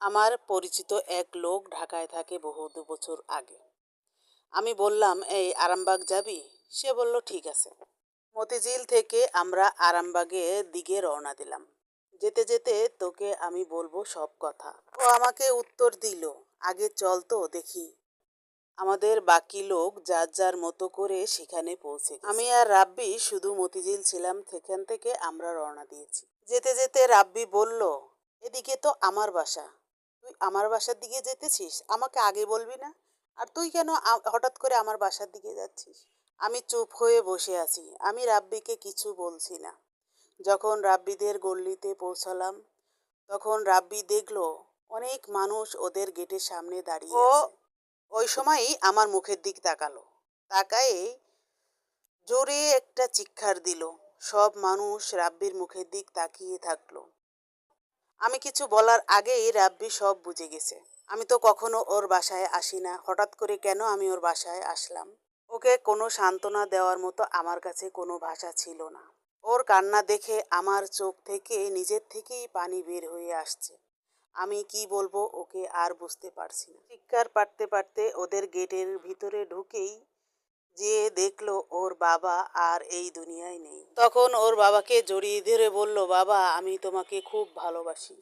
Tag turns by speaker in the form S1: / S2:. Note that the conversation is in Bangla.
S1: আমার পরিচিত এক লোক ঢাকায় থাকে বহু বছর আগে। আমি বললাম, এই আরামবাগ যাবি? সে বলল ঠিক আছে। মতিঝিল থেকে আমরা আরামবাগের দিকে রওনা দিলাম। যেতে যেতে তোকে আমি বলবো সব কথা। ও আমাকে উত্তর দিল, আগে চল তো দেখি। আমাদের বাকি লোক যার যার মতো করে সেখানে পৌঁছে গেছে। আমি আর রাব্বি শুধু মতিঝিল ছিলাম। সেখান থেকে আমরা রওনা দিয়েছি। যেতে যেতে রাব্বি বলল, এদিকে তো আমার বাসা, তুই আমার বাসার দিকে যেতেছিস, আমাকে আগে বলবি না? আর তুই কেন হঠাৎ করে আমার বাসার দিকে যাচ্ছিস? আমি চুপ হয়ে বসে আছি। আমি রাব্বিকে কিছু বলছি না। যখন রাব্বিদের গল্লিতে পৌঁছালাম, তখন রাব্বি দেখলো অনেক মানুষ ওদের গেটের সামনে দাঁড়িয়ে আছে। ওই সময়ই আমার মুখের দিক তাকালো। তাকায়ে জোরে একটা চিৎকার দিল। সব মানুষ রাব্বির মুখের দিক তাকিয়ে থাকলো। আমি কিছু বলার আগেই রাব্বি সব বুঝে গেছে। আমি তো কখনো ওর বাসায় আসি না, হঠাৎ করে কেন আমি ওর বাসায় আসলাম? ওকে কোনো সান্ত্বনা দেওয়ার মতো আমার কাছে কোনো ভাষা ছিল না। ওর কান্না দেখে আমার চোখ থেকে নিজের থেকেই পানি বের হয়ে আসছে। আমি কি বলবো ওকে আর বুঝতে পারছি না। চিৎকার পারতে পারতে ওদের গেটের ভিতরে ঢুকেই যে দেখলো ওর বাবা আর এই দুনিয়ায় নেই। তখন ওর বাবাকে জড়িয়ে ধরে বলল, বাবা আমি তোমাকে খুব ভালোবাসি।